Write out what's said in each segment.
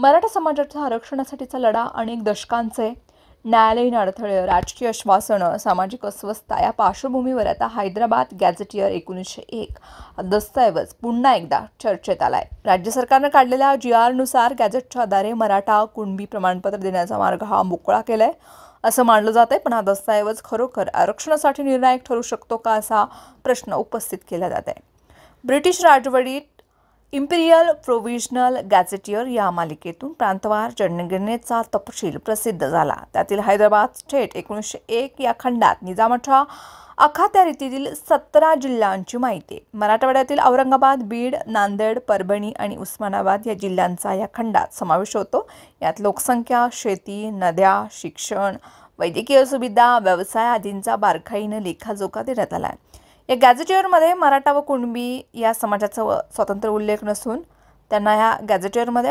मराठा समाजाच्या आरक्षणासाठीचा लढा अनेक दशकांचे न्यायालयीन अडथळे, राजकीय आश्वासनं, सामाजिक अस्वस्थता या पार्श्वभूमीवर आता हैदराबाद गॅझेटियर 1901 दस्तऐवज पुन्हा एकदा चर्चेत आलाय। राज्य सरकारने काढलेल्या GR-नुसार गॅझेटच्या आधारे मराठा कुणबी प्रमाणपत्र देण्याचा मार्ग हा मोकळा केलाय असं मानलं जातंय। पण हा दस्तऐवज खरोखर आरक्षणासाठी निर्णायक ठरू शकतो का असा प्रश्न उपस्थित केला जात आहे। ब्रिटिश राजवटीत इम्पिरियल प्रोव्हिजनल गॅझेटियर या मालिकेतून प्रांतवार जनगणनेचा तपशील प्रसिद्ध झाला। त्यातील हैदराबाद स्टेट 1901 या खंडात निजामाच्या अखात्यारीतील 17 जिल्ह्यांची माहिती आहे। मराठवाड्यातील औरंगाबाद, बीड, नांदेड, परभणी आणि उस्मानाबाद या जिल्ह्यांचा या खंडात समावेश होतो। यात लोकसंख्या, शेती, नद्या, शिक्षण, वैद्यकीय सुविधा, व्यवसाय आदींचा बारकाईने लेखाजोखा देण्यात आला आहे। या गॅझेटियरमध्ये मराठा व कुणबी या समाजाचा स्वतंत्र उल्लेख नसून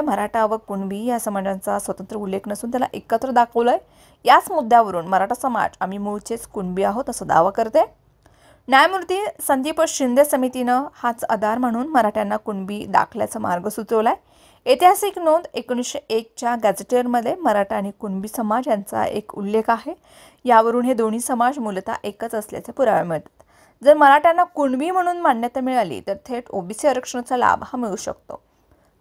मराठा व कुणबी या समाजांचा स्वतंत्र उल्लेख नसून त्याला एकत्र दाखवलंय। याच मुद्द्यावरून मराठा समाज आम्ही मूळचेच कुणबी आहोत असा दावा करते। न्यायमूर्ती संदीप शिंदे समितीनं हाच आधार म्हणून मराठ्यांना कुणबी दाखल्याचा मार्ग सुचवलाय। ऐतिहासिक नोंद 1901 च्या गॅझेटियरमध्ये मराठा आणि कुणबी समाज यांचा एक उल्लेख आहे। यावरून हे दोन्ही समाज मूलतः एकच असल्याचे पुरावे मिळतात। जर मराठ्यांना कुणबी म्हणून मान्यता मिळाली तर थेट ओबीसी आरक्षणाचा लाभ हा मिळू शकतो।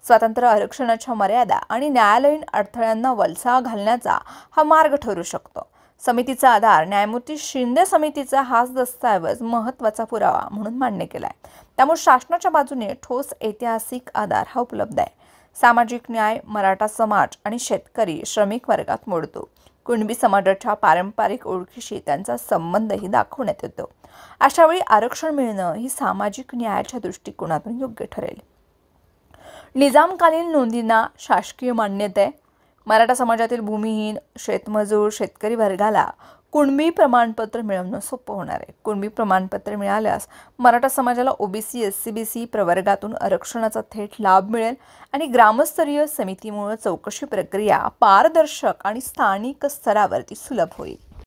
स्वतंत्र आरक्षणाच्या मर्यादा आणि न्यायालयीन अडथळ्यांना वळसा घालण्याचा हा मार्ग ठरू शकतो। समितीचा आधार न्यायमूर्ती शिंदे समितीचा हाच दस्तऐवज महत्त्वाचा पुरावा म्हणून मान्य केलाय। त्यामुळे शासनाच्या बाजूने ठोस ऐतिहासिक आधार हा उपलब्ध आहे। सामाजिक न्याय मराठा समाज आणि शेतकरी श्रमिक वर्गात मोडतो। कुणबी समाजाच्या पारंपरिक ओळखीशी त्यांचा संबंधही दाखवण्यात येतो। अशावेळी आरक्षण मिळणं ही सामाजिक न्यायाच्या दृष्टिकोनातून योग्य ठरेल। निजामकालीन नोंदींना शासकीय मान्यता आहे। मराठा समाजातील भूमिहीन, शेतमजूर, शेतकरी वर्गाला कुणबी प्रमाणपत्र मिळवणं सोपं होणार आहे। कुणबी प्रमाणपत्र मिळाल्यास मराठा समाजाला ओबीसी, SC-BC प्रवर्गातून आरक्षणाचा थेट लाभ मिळेल आणि ग्रामस्तरीय समितीमुळे चौकशी प्रक्रिया पारदर्शक आणि स्थानिक स्तरावरती सुलभ होईल।